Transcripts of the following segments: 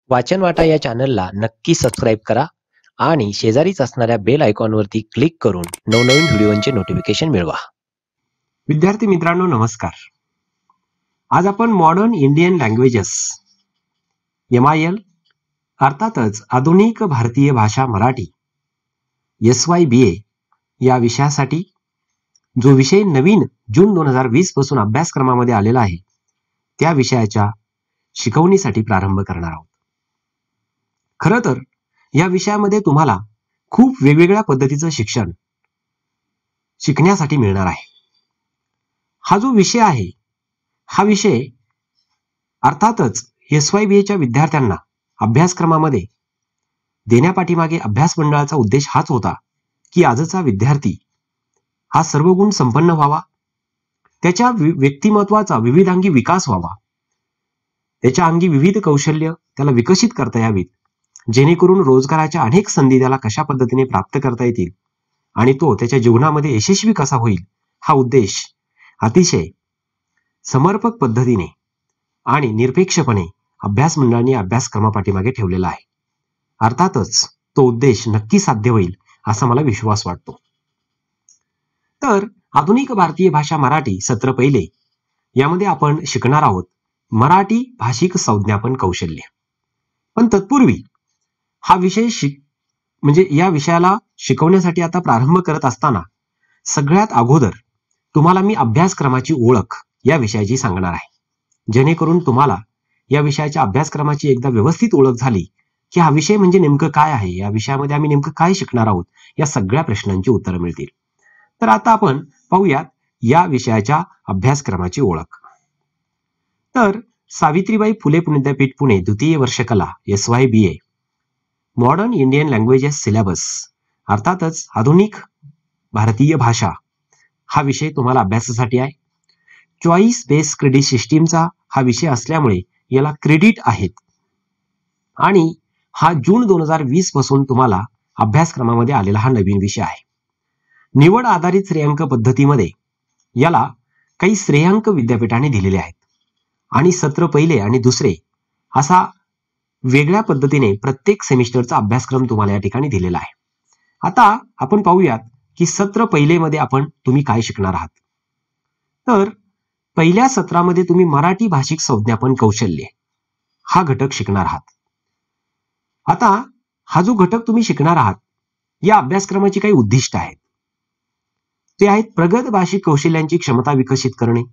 वाचन वाटा या चॅनलला नक्की सबस्क्राईब करा आणि शेजारीच असणाऱ्या बेल आयकॉनवरती क्लिक करून नवनवीन व्हिडिओंचे नोटिफिकेशन मिळवा. विद्यार्थी मित्रांनो नमस्कार. आज आपण मॉडर्न इंडियन लँग्वेजेस MIL अर्थातच आधुनिक भारतीय भाषा मराठी SYBA या विषयासाठी जो विषय नवीन जून 2020 पासून अभ्यासक्रमामध्ये आलेला आहे त्या विषयाच्या शिकवणीसाठी प्रारंभ करणार आहोत. खरं तर या विषयामध्ये तुम्हाला खूप वेगवेगळ्या पद्धतीचं शिक्षण शिकण्यासाठी मिळणार आहे. हा जो विषय आहे हा विषय अर्थातच SYBAच्या विद्यार्थ्यांना अभ्यासक्रमामध्ये देण्यापाठीमागे अभ्यास मंडळाचा उद्देश हाच होता की आजचा विद्यार्थी हा सर्व गुण संपन्न व्हावा, त्याच्या व्यक्तिमत्वाचा विविधांगी विकास व्हावा, त्याच्या अंगी विविध कौशल्य त्याला विकसित करता यावीत, जेणेकरून रोजगाराच्या अनेक संधी त्याला कशा पद्धतीने प्राप्त करता येतील आणि तो त्याच्या जीवनामध्ये यशस्वी कसा होईल हा उद्देश अतिशय समर्पक पद्धतीने आणि निरपेक्षपणे अभ्यास मंडळाने अभ्यासक्रमापाठीमागे ठेवलेला आहे. अर्थातच तो उद्देश नक्की साध्य होईल असा मला विश्वास वाटतो. तर आधुनिक भारतीय भाषा मराठी सत्र पहिले यामध्ये आपण शिकणार आहोत मराठी भाषिक संज्ञापन कौशल्य. पण तत्पूर्वी हा विषय म्हणजे या विषयाला शिकवण्यासाठी आता प्रारंभ करत असताना सगळ्यात अगोदर तुम्हाला मी अभ्यासक्रमाची ओळख या विषयाची सांगणार आहे, जेणेकरून तुम्हाला या विषयाच्या अभ्यासक्रमाची एकदा व्यवस्थित ओळख झाली की हा विषय म्हणजे नेमकं काय आहे, या विषयामध्ये आम्ही नेमकं काय शिकणार आहोत या सगळ्या प्रश्नांची उत्तरं मिळतील. तर आता आपण पाहूयात या विषयाच्या अभ्यासक्रमाची ओळख. तर सावित्रीबाई फुले विद्यापीठ पुणे द्वितीय वर्ष कला SYBA modern Indian languages syllabus अर्थातच आधुनिक भारतीय भाषा हा विषय तुम्हाला अभ्यासासाठी आहे. चॉईस बेस्ड क्रेडिट सिस्टीमचा हा विषय असल्यामुळे याला क्रेडिट आहेत आणि हा जून 2020 पासून तुम्हाला अभ्यासक्रमामध्ये आलेला हा नवीन विषय आहे. निवड आधारित श्रेयांक पद्धतीमध्ये याला काही श्रेयांक विद्यापीठाने दिलेले आहेत आणि सत्र पहिले आणि दुसरे असा वेगळ्या पद्धतीने प्रत्येक सेमिस्टरचा अभ्यासक्रम तुम्हाला या ठिकाणी दिलेला आहे. आता आपण पाहूयात की सत्र पहिलेमध्ये तुम्ही काय शिकणार आहात. तर पहिल्या सत्रामध्ये तुम्ही मराठी भाषिक संज्ञापन कौशल्य हा घटक शिकणार आहात. आता हा जो घटक तुम्ही शिकणार आहात या अभ्यासक्रमाची काही उद्दिष्ट आहेत. ते आहेत प्रगत भाषिक कौशल्यांची क्षमता विकसित करणे,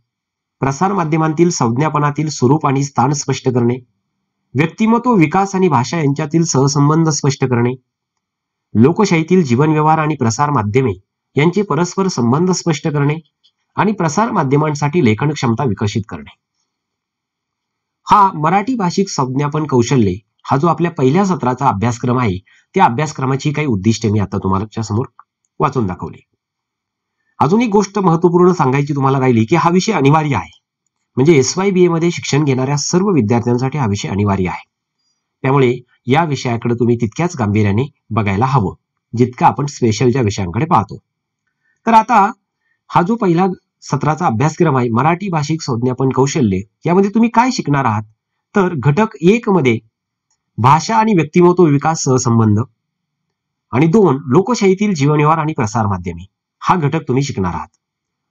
प्रसार माध्यमांतील संज्ञापनातील स्वरूप आणि स्थान स्पष्ट करणे, व्यक्तिमत्व विकास आणि भाषा यांच्यातील सहसंबंध स्पष्ट करणे, लोकशाहीतील जीवन व्यवहार आणि प्रसार माध्यमे यांचे परस्पर संबंध स्पष्ट करणे आणि प्रसार माध्यमांसाठी लेखन क्षमता विकसित करणे. हा मराठी भाषिक संज्ञापन कौशल्य हा जो आपल्या पहिल्या सत्राचा अभ्यासक्रम आहे त्या अभ्यासक्रमाची काही उद्दिष्टे मी आता तुम्हाला समोर वाचून दाखवली. अजून एक गोष्ट महत्वपूर्ण सांगायची तुम्हाला राहिली की हा विषय अनिवार्य आहे, म्हणजे SYBA मध्ये शिक्षण घेणाऱ्या सर्व विद्यार्थ्यांसाठी हा विषय अनिवार्य आहे. त्यामुळे या विषयाकडे तुम्ही तितक्याच गांभीर्याने बघायला हवं जितकं आपण स्पेशलच्या विषयांकडे पाहतो. तर आता हा जो पहिला सत्राचा अभ्यासक्रम आहे मराठी भाषिक संज्ञापन कौशल्य यामध्ये तुम्ही काय शिकणार आहात. तर घटक 1 मध्ये भाषा आणि व्यक्तिमत्व विकास सहसंबंध आणि 2 लोकशाहीतील जीवन व्यवहार आणि प्रसार माध्यमे हा घटक तुम्ही शिकणार आहात.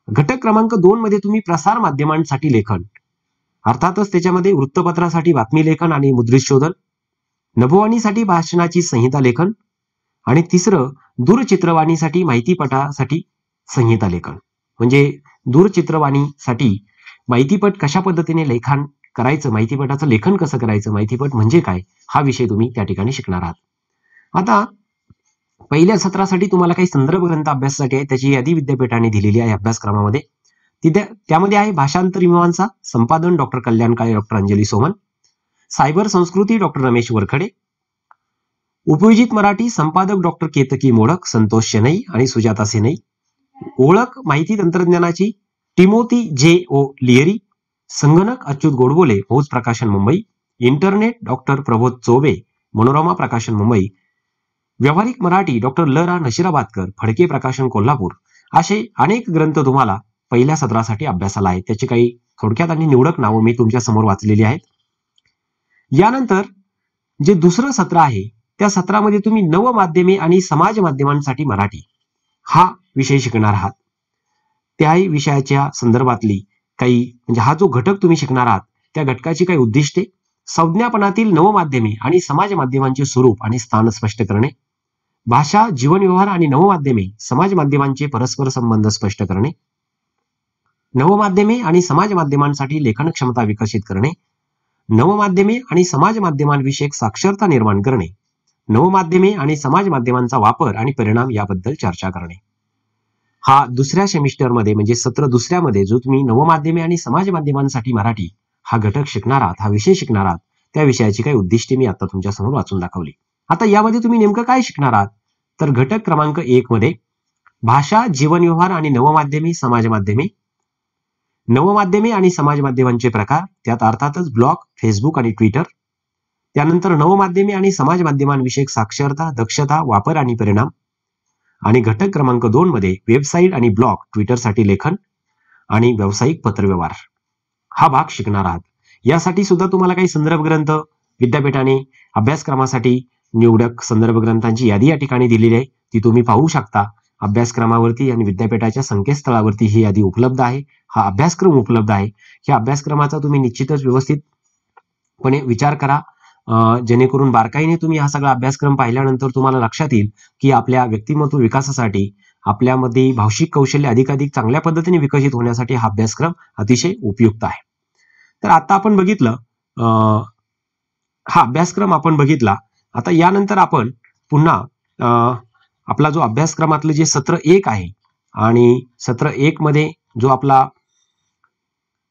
घटक क्रमांक 2 मध्ये तुम्ही प्रसार माध्यमांसाठी लेखन अर्थातच त्याच्यामध्ये वृत्तपत्रासाठी बातमी लेखन आणि मुद्रित शोधन, नभोवाणीसाठी भाषणाची संहिता लेखन आणि तिसरं दूरचित्रवाणीसाठी माहितीपटासाठी संहिता लेखन. म्हणजे दूरचित्रवाणीसाठी माहितीपट कशा पद्धतीने लेखन करायचं, माहितीपटाचं लेखन कसं करायचं, माहितीपट म्हणजे काय हा विषय तुम्ही त्या ठिकाणी शिकणार आहात. आता पहिल्या सत्रासाठी तुम्हाला काही संदर्भ ग्रंथ अभ्यासासाठी आहे त्याची यादी विद्यापीठाने दिलेली आहे अभ्यासक्रमामध्ये. त्यामध्ये आहे भाषांतर मीमांसा संपादन doctor Kalyan Kale, doctor Anjali Soman, cyber संस्कृती डॉक्टर रमेश वरखडे, उपयोजित मराठी संपादक डॉक्टर केतकी मोडक, संतोष शेनई आणि सुजाता सेनई, ओळख माहिती तंत्रज्ञानाची टिमोथी J.O. लियरी, संगणक अच्युत गोडबोले, फौज प्रकाशन मुंबई, इंटरनेट डॉक्टर प्रबोध चोबे, मनोरमा प्रकाशन मुंबई, व्यावहारिक मराठी डॉक्टर ल.रा. नशिराबादकर, फडके प्रकाशन कोल्हापूर असे अनेक ग्रंथ तुम्हाला पहिल्या सत्रासाठी अभ्यासाला आहेत. त्याची काही थोडक्यात आणि निवडक नावं मी तुमच्या समोर वाचलेली आहेत. यानंतर जे दुसरं सत्र आहे त्या सत्रामध्ये तुम्ही नवमाध्यमे आणि समाज माध्यमांसाठी मराठी हा विषय शिकणार आहात. त्याही विषयाच्या संदर्भातली काही म्हणजे हा जो घटक तुम्ही शिकणार आहात त्या घटकाची काही उद्दिष्टे, संज्ञापनातील नवमाध्यमे आणि समाज माध्यमांचे स्वरूप आणि स्थान स्पष्ट करणे, भाषा, जीवनव्यवहार आणि नवमाध्यमे समाज माध्यमांचे परस्पर संबंध स्पष्ट करणे, नवमाध्यमे आणि समाज माध्यमांसाठी लेखन क्षमता विकसित करणे, नवमाध्यमे आणि समाज माध्यमांविषयक साक्षरता निर्माण करणे, नवमाध्यमे आणि समाज माध्यमांचा वापर आणि परिणाम याबद्दल चर्चा करणे. हा दुसऱ्या सेमिस्टरमध्ये म्हणजे सत्र दुसऱ्यामध्ये जो तुम्ही नवमाध्यमे आणि समाज माध्यमांसाठी मराठी हा घटक शिकणार आहात, हा विषय शिकणार आहात, त्या विषयाची काही उद्दिष्टे मी आता तुमच्या समोर वाचून दाखवली. आता यामध्ये तुम्ही नेमकं काय शिकणार आहात तर घटक क्रमांक 1 मध्ये भाषा, जीवनव्यवहार आणि नवमाध्यमे समाज माध्यमे, नवमाध्यमे आणि समाज माध्यमांचे प्रकार, त्यात अर्थातच ब्लॉग, फेसबुक आणि ट्विटर. त्यानंतर नवमाध्यमे आणि समाज माध्यमांविषयक साक्षरता, दक्षता, वापर आणि परिणाम. आणि घटक क्रमांक 2 मध्ये वेबसाईट आणि ब्लॉग, ट्विटरसाठी लेखन आणि व्यावसायिक पत्रव्यवहार हा भाग शिकणार आहात. यासाठी सुद्धा तुम्हाला काही संदर्भ ग्रंथ विद्यापीठाने अभ्यासक्रमासाठी निवडक संदर्भ ग्रंथांची यादी या ठिकाणी दिलेली आहे, ती तुम्ही पाहू शकता. अभ्यासक्रमावरती आणि विद्यापीठाच्या संकेतस्थळावरती ही यादी उपलब्ध आहे, हा अभ्यासक्रम उपलब्ध आहे. या अभ्यासक्रमाचा तुम्ही निश्चितच व्यवस्थितपणे विचार करा, जेणेकरून बारकाईने तुम्ही हा सगळा अभ्यासक्रम पाहिल्यानंतर तुम्हाला लक्षात येईल की आपल्या व्यक्तिमत्व विकासासाठी, आपल्यामध्ये भाषिक कौशल्य अधिकाधिक चांगल्या पद्धतीने विकसित होण्यासाठी हा अभ्यासक्रम अतिशय उपयुक्त आहे. तर आता आपण बघितलं, हा अभ्यासक्रम आपण बघितला. आता यानंतर आपण पुन्हा आपला जो अभ्यासक्रमातलं जे सत्र 1 आहे आणि सत्र 1 मध्ये जो आपला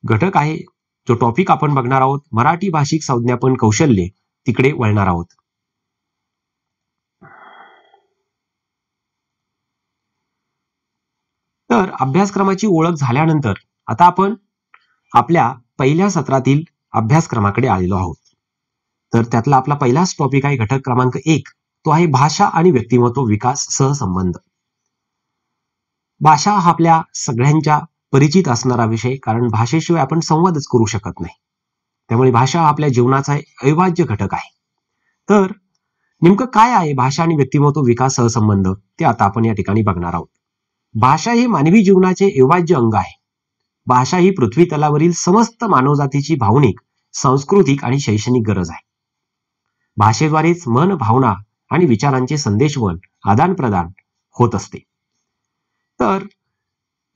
घटक आहे, जो टॉपिक आपण बघणार आहोत, मराठी भाषिक संज्ञापन कौशल्य, तिकडे वळणार आहोत. तर अभ्यासक्रमाची ओळख झाल्यानंतर आता आपण आपल्या पहिल्या सत्रातील अभ्यासक्रमाकडे आलेलो आहोत. तर त्यातला आपला पहिलाच टॉपिक आहे घटक क्रमांक 1, तो आहे भाषा आणि व्यक्तिमत्व विकास सहसंबंध. भाषा हा आपल्या सगळ्यांच्या परिचित असणारा विषय, कारण भाषेशिवाय आपण संवादच करू शकत नाही. त्यामुळे भाषा हा आपल्या जीवनाचा अविभाज्य घटक आहे. तर नेमकं काय आहे भाषा आणि व्यक्तिमत्व विकास सहसंबंध ते आता आपण या ठिकाणी बघणार आहोत. भाषा हे मानवी जीवनाचे अविभाज्य अंग आहे. भाषा ही पृथ्वी तलावरील समस्त मानवजातीची भावनिक, सांस्कृतिक आणि शैक्षणिक गरज आहे. भाषेद्वारेच मन, भावना आणि विचारांचे संदेशवहन, आदान प्रदान होत असते. तर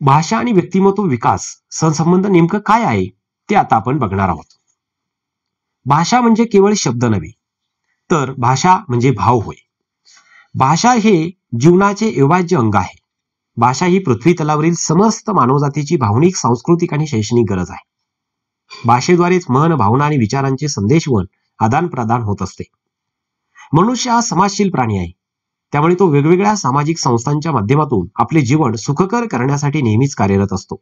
भाषा आणि व्यक्तिमत्व विकास सहसंबंध नेमकं काय आहे ते आता आपण बघणार आहोत. भाषा म्हणजे केवळ शब्द नव्हे, तर भाषा म्हणजे भाव होय. भाषा हे जीवनाचे अविभाज्य अंग आहे. भाषा ही पृथ्वी तलावरील समस्त मानवजातीची भावनिक, सांस्कृतिक आणि शैक्षणिक गरज आहे. भाषेद्वारेच मन, भावना आणि विचारांचे संदेशवहन, आदान प्रदान होत असते. मनुष्य हा समाजशील प्राणी आहे. त्यामुळे तो वेगवेगळ्या सामाजिक संस्थांच्या माध्यमातून आपले जीवन सुखकर करण्यासाठी नेहमीच कार्यरत असतो.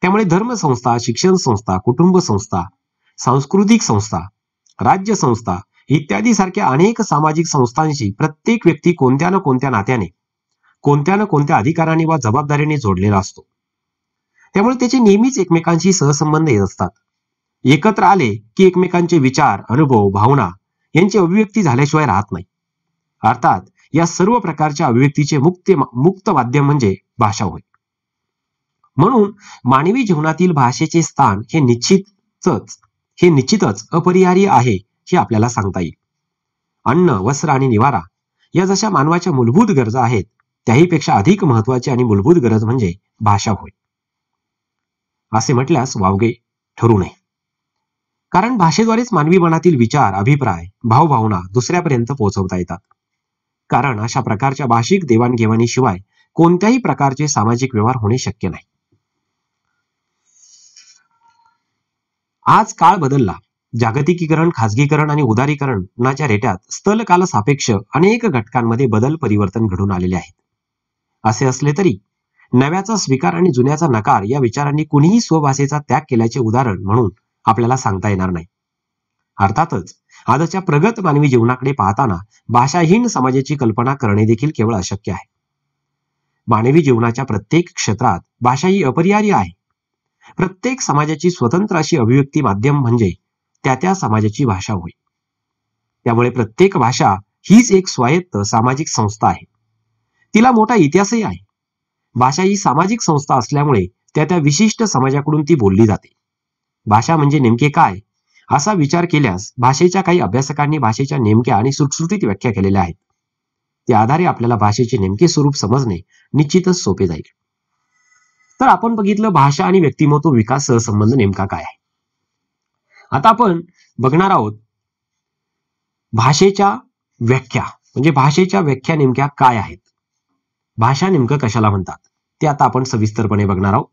त्यामुळे धर्मसंस्था, शिक्षण संस्था, कुटुंब संस्था, सांस्कृतिक संस्था, राज्य संस्था इत्यादी सारख्या अनेक सामाजिक संस्थांशी प्रत्येक व्यक्ती कोणत्या ना कोणत्या नात्याने, कोणत्या ना कोणत्या अधिकाराने वा जबाबदारीने जोडलेला असतो. त्यामुळे त्याचे नेहमीच एकमेकांशी सहसंबंध येत असतात. एकत्र आले की एकमेकांचे विचार, अनुभव, भावना यांची अभिव्यक्ती झाल्याशिवाय राहत नाही. अर्थात या सर्व प्रकारच्या अभिव्यक्तीचे मुक्त माध्यम म्हणजे भाषा होय. म्हणून मानवी जीवनातील भाषेचे स्थान हे निश्चितच अपरिहार्य आहे हे आपल्याला सांगता येईल. अन्न, वस्त्र आणि निवारा या जशा मानवाच्या मूलभूत गरजा आहेत, त्याहीपेक्षा अधिक महत्वाची आणि मूलभूत गरज म्हणजे भाषा होय, असे म्हटल्यास वावगे ठरू नये. कारण भाषेद्वारेच मानवी मनातील विचार, अभिप्राय, भावभावना दुसऱ्यापर्यंत पोहोचवता येतात. कारण अशा प्रकारच्या भाषिक देवाणघेवाणीशिवाय कोणत्याही प्रकारचे सामाजिक व्यवहार होणे शक्य नाही. आज काळ बदलला. जागतिकीकरण, खाजगीकरण आणि उदारीकरणाच्या रेट्यात स्थलकाल सापेक्ष अनेक घटकांमध्ये बदल, परिवर्तन घडून आलेले आहेत. असे असले तरी नव्याचा स्वीकार आणि जुन्याचा नकार या विचारांनी कुणीही स्वभाषेचा त्याग केल्याचे उदाहरण म्हणून आपल्याला सांगता येणार नाही. अर्थातच आजच्या प्रगत मानवी जीवनाकडे पाहताना भाषाहीन समाजाची कल्पना करणे देखील केवळ अशक्य आहे. मानवी जीवनाच्या प्रत्येक क्षेत्रात भाषा ही अपरिहार्य आहे. प्रत्येक समाजाची स्वतंत्र अशी अभिव्यक्ती माध्यम म्हणजे त्या समाजाची भाषा होय. त्यामुळे प्रत्येक भाषा हीच एक स्वायत्त सामाजिक संस्था आहे. तिला मोठा इतिहासही आहे. भाषा ही सामाजिक संस्था असल्यामुळे त्या विशिष्ट समाजाकडून ती बोलली जाते. भाषा म्हणजे नेमके काय असा विचार केल्यास भाषेच्या काही अभ्यासकांनी भाषेच्या नेमक्या आणि सुटसुटीत व्याख्या केलेल्या आहेत. त्या आधारे आपल्याला भाषेचे नेमके स्वरूप समजणे निश्चितच सोपे जाईल. तर आपण बघितलं भाषा आणि व्यक्तिमत्व विकास सहसंबंध नेमका काय आहे. आता आपण बघणार आहोत भाषेच्या व्याख्या, म्हणजे भाषेच्या व्याख्या नेमक्या काय आहेत, भाषा नेमकं कशाला म्हणतात ते आता आपण सविस्तरपणे बघणार आहोत.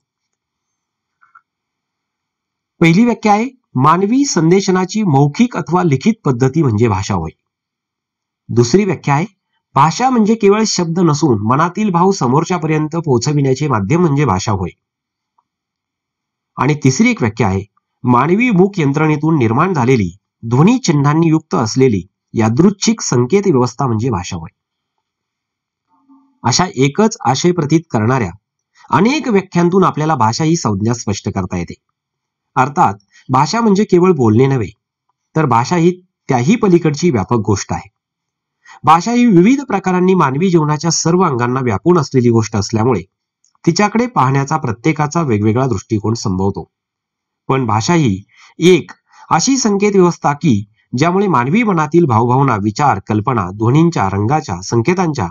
पहिली व्याख्या आहे मानवी संदेशनाची मौखिक अथवा लिखित पद्धती म्हणजे भाषा होय. दुसरी व्याख्या आहे भाषा म्हणजे केवळ शब्द नसून मनातील भाव समोरच्यापर्यंत पोहोचविण्याचे माध्यम म्हणजे भाषा होय. आणि तिसरी एक व्याख्या आहे मानवी मुख यंत्रणेतून निर्माण झालेली ध्वनी चिन्हांनी युक्त असलेली यादृच्छिक संकेत व्यवस्था म्हणजे भाषा होय. अशा एकच आशय प्रतीत करणाऱ्या अनेक व्याख्यांतून आपल्याला भाषा ही संज्ञा स्पष्ट करता येते. अर्थात भाषा म्हणजे केवळ बोलणे नव्हे, तर भाषा ही त्याही पलीकडची व्यापक गोष्ट आहे. भाषा ही विविध प्रकारांनी मानवी जीवनाच्या सर्व अंगांना व्यापून असलेली गोष्ट असल्यामुळे तिच्याकडे पाहण्याचा प्रत्येकाचा वेगवेगळा दृष्टिकोन संभवतो. पण भाषा ही एक अशी संकेत व्यवस्था की ज्यामुळे मानवी मनातील भावभावना, विचार, कल्पना ध्वनींच्या, रंगाच्या, संकेतांच्या,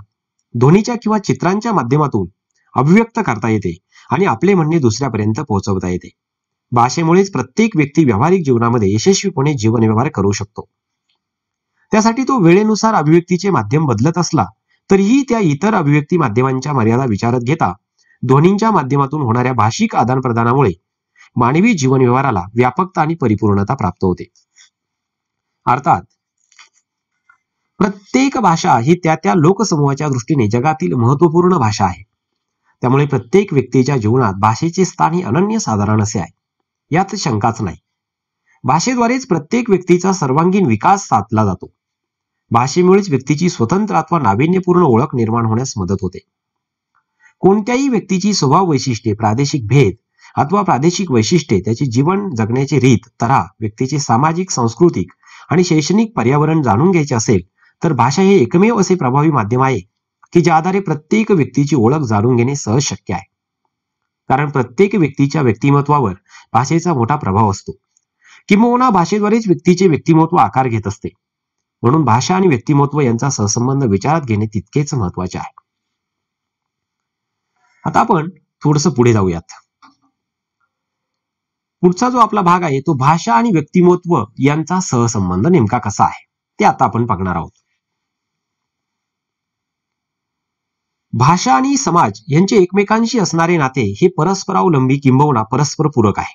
ध्वनीच्या किंवा चित्रांच्या माध्यमातून अभिव्यक्त करता येते आणि आपले म्हणणे दुसऱ्यापर्यंत पोहोचवता येते. भाषेमुळेच प्रत्येक व्यक्ती व्यावहारिक जीवनामध्ये यशस्वीपणे जीवनव्यवहार करू शकतो. त्यासाठी तो वेळेनुसार अभिव्यक्तीचे माध्यम बदलत असला तरीही त्या इतर अभिव्यक्ती माध्यमांच्या मर्यादा विचारात घेता ध्वनींच्या माध्यमातून होणाऱ्या भाषिक आदानप्रदानामुळे मानवी जीवनव्यवहाराला व्यापकता आणि परिपूर्णता प्राप्त होते. अर्थात प्रत्येक भाषा ही त्या लोकसमूहाच्या दृष्टीने जगातील महत्वपूर्ण भाषा आहे. त्यामुळे प्रत्येक व्यक्तीच्या जीवनात भाषेचे स्थान हे अनन्यसाधारण असे आहे, यात शंकाच नाही. भाषेद्वारेच प्रत्येक व्यक्तीचा सर्वांगीण विकास साधला जातो. भाषेमुळेच व्यक्तीची स्वतंत्र अथवा नाविन्यपूर्ण ओळख निर्माण होण्यास मदत होते. कोणत्याही व्यक्तीची स्वभाव वैशिष्ट्ये, प्रादेशिक भेद अथवा प्रादेशिक वैशिष्ट्ये, त्याचे जीवन जगण्याची रीत, तऱ्हा, व्यक्तीचे सामाजिक, सांस्कृतिक आणि शैक्षणिक पर्यावरण जाणून घ्यायचे असेल तर भाषा हे एकमेव असे प्रभावी माध्यम आहे की ज्या आधारे प्रत्येक व्यक्तीची ओळख जाणून घेणे सहज शक्य आहे. कारण प्रत्येक व्यक्तीच्या व्यक्तिमत्वावर भाषेचा मोठा प्रभाव असतो. किंबहुना भाषेद्वारेच व्यक्तीचे व्यक्तिमत्व आकार घेत असते. म्हणून भाषा आणि व्यक्तिमत्व यांचा सहसंबंध विचारात घेणे तितकेच महत्वाचे आहे. आता आपण थोडंसं पुढे जाऊयात. पुढचा जो आपला भाग आहे तो भाषा आणि व्यक्तिमत्व यांचा सहसंबंध नेमका कसा आहे ते आता आपण बघणार आहोत. भाषा आणि समाज यांचे एकमेकांशी असणारे नाते हे परस्परावलंबी किंबहुना परस्पर पूरक आहे.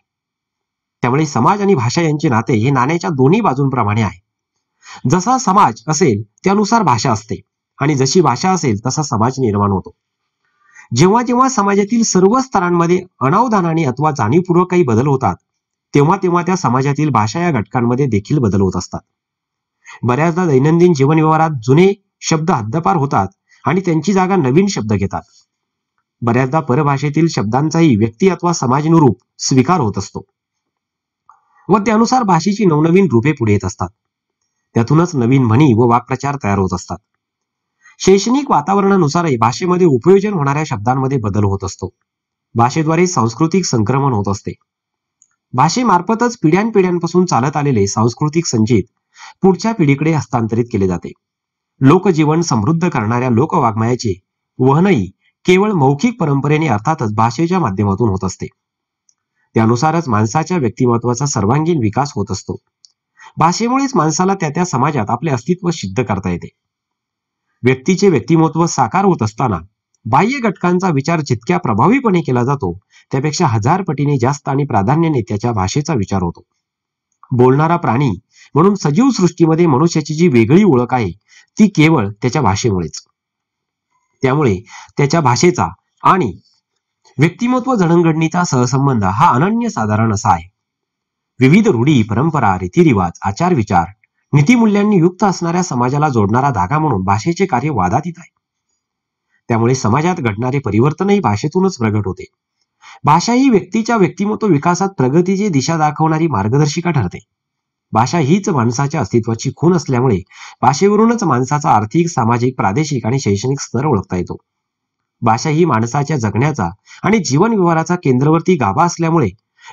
त्यामुळे समाज आणि भाषा यांचे नाते हे नाण्याच्या दोन्ही बाजूंप्रमाणे आहे. जसा समाज असेल त्यानुसार भाषा असते आणि जशी भाषा असेल तसा समाज निर्माण होतो. जेव्हा जेव्हा समाजातील सर्व स्तरांमध्ये अनावधानाने अथवा जाणीवपूर्वक काही बदल होतात तेव्हा तेव्हा त्या समाजातील भाषा या घटकांमध्ये देखील बदल होत असतात. बऱ्याचदा दैनंदिन जीवनव्यवहारात जुने शब्द हद्दपार होतात आणि त्यांची जागा नवीन शब्द घेतात. बऱ्याचदा परभाषेतील शब्दांचाही व्यक्ती अथवा समाजानुरूप स्वीकार होत असतो व त्यानुसार भाषेची नवनवीन रूपे पुढे येत असतात. त्यातूनच नवीन म्हणी व वाक्प्रचार तयार होत असतात. शैक्षणिक वातावरणानुसारही भाषेमध्ये उपयोजन होणाऱ्या शब्दांमध्ये बदल होत असतो. भाषेद्वारे सांस्कृतिक संक्रमण होत असते. भाषेमार्फतच पिढ्यानपिढ्यांपासून चालत आलेले सांस्कृतिक संचित पुढच्या पिढीकडे हस्तांतरित केले जाते. लोकजीवन समृद्ध करणाऱ्या लोकवाङ्मयाचे वहनही केवळ मौखिक परंपरेने अर्थातच भाषेच्या माध्यमातून होत असते. त्यानुसारच माणसाच्या व्यक्तिमत्वाचा सर्वांगीण विकास होत असतो. भाषेमुळेच माणसाला त्या समाजात आपले अस्तित्व सिद्ध करता येते. व्यक्तीचे व्यक्तिमत्व साकार होत असताना बाह्य घटकांचा विचार जितक्या प्रभावीपणे केला जातो त्यापेक्षा 1000 पटीने जास्त आणि प्राधान्याने त्याच्या भाषेचा विचार होतो. बोलणारा प्राणी म्हणून सजीव सृष्टीमध्ये मनुष्याची जी वेगळी ओळख आहे ती केवळ त्याच्या भाषेमुळेच. त्यामुळे त्याच्या भाषेचा आणि व्यक्तिमत्व जडणघडणीचा सहसंबंध हा अनन्यसाधारण असा आहे. विविध रूढी, परंपरा, रीतिरिवाज, आचार विचार, नीतिमूल्यांनी युक्त असणाऱ्या समाजाला जोडणारा धागा म्हणून भाषेचे कार्य वादातीत आहे. त्यामुळे समाजात घडणारे परिवर्तनही भाषेतूनच प्रगट होते. भाषा ही व्यक्तीच्या व्यक्तिमत्व विकासात प्रगतीची दिशा दाखवणारी मार्गदर्शिका ठरते. भाषा हीच माणसाच्या अस्तित्वाची खूण असल्यामुळे भाषेवरूनच माणसाचा आर्थिक, सामाजिक, प्रादेशिक आणि शैक्षणिक स्तर ओळखता येतो. भाषा ही माणसाच्या जगण्याचा आणि जीवन व्यवहाराचा केंद्रवर्ती गाभा असल्यामुळे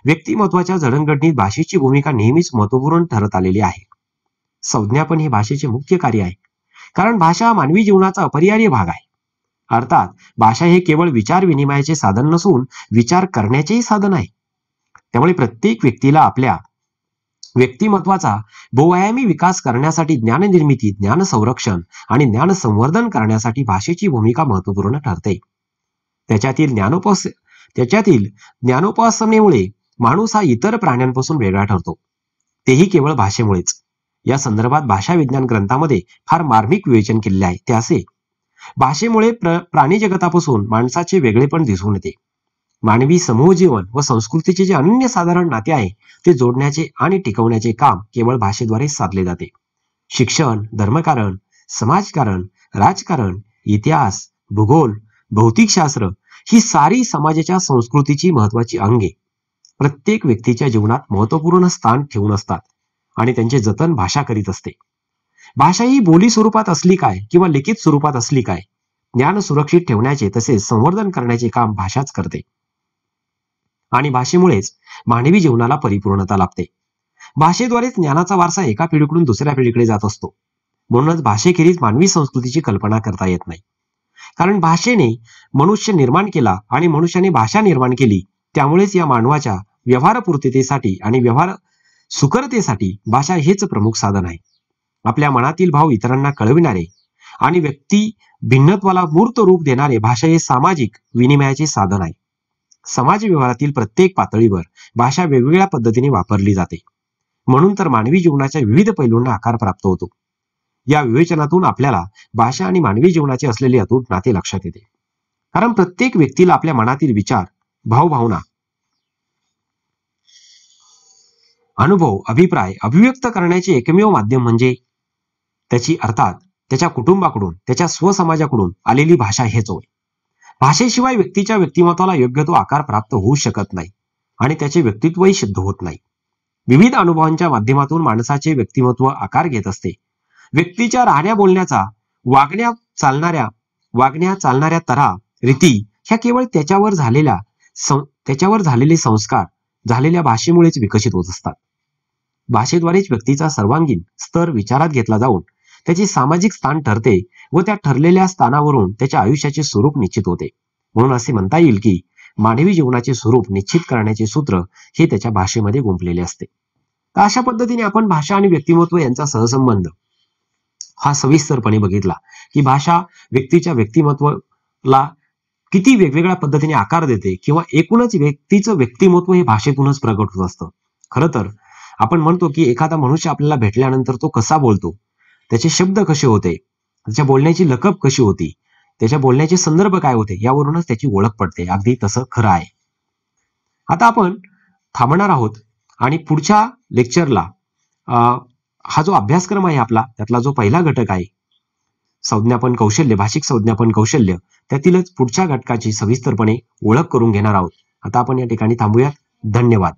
व्यक्तिमत्वाच्या जडणघडणीत भाषेची भूमिका नेहमीच महत्वपूर्ण ठरत आलेली आहे. संज्ञापन हे भाषेचे मुख्य कार्य आहे, कारण भाषा मानवी जीवनाचा अपरिहार्य भाग आहे. अर्थात भाषा हे केवळ विचार विनिमयाचे साधन नसून विचार करण्याचेही साधन आहे. त्यामुळे प्रत्येक व्यक्तीला आपल्या व्यक्तिमत्वाचा बहुआयामी विकास करण्यासाठी ज्ञाननिर्मिती, ज्ञान संरक्षण आणि ज्ञान संवर्धन करण्यासाठी भाषेची भूमिका महत्वपूर्ण ठरते. त्याच्यातील ज्ञानोपासनेमुळे माणूस हा इतर प्राण्यांपासून वेगळा ठरतो, तेही केवळ भाषेमुळेच. या संदर्भात भाषा विज्ञान ग्रंथामध्ये फार मार्मिक विवेचन केलेले आहे. ते असे: भाषेमुळे प्राणी जगतापासून माणसाचे वेगळेपण दिसून येते. मानवी समूह जीवन व संस्कृतीचे जे अनन्यसाधारण नाते आहे ते जोडण्याचे आणि टिकवण्याचे काम केवळ भाषेद्वारे साधले जाते. शिक्षण, धर्मकारण, समाजकारण, राजकारण, इतिहास, भूगोल, भौतिकशास्त्र ही सारी समाजाच्या संस्कृतीची महत्वाची अंगे प्रत्येक व्यक्तीच्या जीवनात महत्वपूर्ण स्थान ठेवून असतात आणि त्यांचे जतन भाषा करीत असते. भाषा ही बोली स्वरूपात असली काय किंवा लिखित स्वरूपात असली काय, ज्ञान सुरक्षित ठेवण्याचे तसेच संवर्धन करण्याचे काम भाषाच करते आणि भाषेमुळेच मानवी जीवनाला परिपूर्णता लाभते. भाषेद्वारेच ज्ञानाचा वारसा एका पिढीकडून दुसऱ्या पिढीकडे जात असतो. म्हणूनच भाषेखेरीज मानवी संस्कृतीची कल्पना करता येत नाही. कारण भाषेने मनुष्य निर्माण केला आणि मनुष्याने भाषा निर्माण केली. त्यामुळेच या मानवाच्या व्यवहार पूर्ततेसाठी आणि व्यवहार सुकरतेसाठी भाषा हेच प्रमुख साधन आहे. आपल्या मनातील भाव इतरांना कळविणारे आणि व्यक्ती भिन्नत्वाला मूर्त रूप देणारे भाषा हे सामाजिक विनिमयाचे साधन आहे. समाज व्यवहारातील प्रत्येक पातळीवर भाषा वेगवेगळ्या पद्धतीने वापरली जाते. म्हणून तर मानवी जीवनाच्या विविध पैलूंना आकार प्राप्त होतो. या विवेचनातून आपल्याला भाषा आणि मानवी जीवनाचे असलेले अतूट नाते लक्षात येते. कारण प्रत्येक व्यक्तीला आपल्या मनातील विचार, भावभावना, अनुभव, अभिप्राय अभिव्यक्त करण्याचे एकमेव माध्यम म्हणजे त्याची, अर्थात त्याच्या कुटुंबाकडून, त्याच्या स्वसमाजाकडून आलेली भाषा हेच होय. भाषेशिवाय व्यक्तीच्या व्यक्तिमत्वाला योग्य तो आकार प्राप्त होऊ शकत नाही आणि त्याचे व्यक्तित्वही सिद्ध होत नाही. विविध अनुभवांच्या माध्यमातून माणसाचे व्यक्तिमत्व आकार घेत असते. व्यक्तीच्या राहण्या बोलण्याचा, वागण्या चालणाऱ्या तऱ्हा, रीती ह्या केवळ त्याच्यावर झालेले संस्कार, झालेल्या भाषेमुळेच विकसित होत असतात. भाषेद्वारेच व्यक्तीचा सर्वांगीण स्तर विचारात घेतला जाऊन त्याचे सामाजिक स्थान ठरते व त्या ठरलेल्या स्थानावरून त्याच्या आयुष्याचे स्वरूप निश्चित होते. म्हणून असे म्हणता येईल की मानवी जीवनाचे स्वरूप निश्चित करण्याचे सूत्र हे त्याच्या भाषेमध्ये गुंफलेले असते. तर अशा पद्धतीने आपण भाषा आणि व्यक्तिमत्व यांचा सहसंबंध हा सविस्तरपणे बघितला की भाषा व्यक्तीच्या व्यक्तिमत्वाला किती वेगवेगळ्या पद्धतीने आकार देते किंवा एकूणच व्यक्तीचं व्यक्तिमत्व हे भाषेतूनच प्रगट होत असतं. खरं तर आपण म्हणतो की एखादा मनुष्य आपल्याला भेटल्यानंतर तो कसा बोलतो, त्याचे शब्द कसे होते, त्याच्या बोलण्याची लकब कशी होती, त्याच्या बोलण्याचे संदर्भ काय होते, यावरूनच त्याची ओळख पडते. अगदी तसं खरं आहे. आता आपण थांबणार आहोत आणि पुढच्या लेक्चरला हा जो अभ्यासक्रम आहे आपला, त्यातला जो पहिला घटक आहे संज्ञापन कौशल्य, भाषिक संज्ञापन कौशल्य, त्यातीलच पुढच्या घटकाची सविस्तरपणे ओळख करून घेणार आहोत. आता आपण या ठिकाणी थांबूयात. धन्यवाद.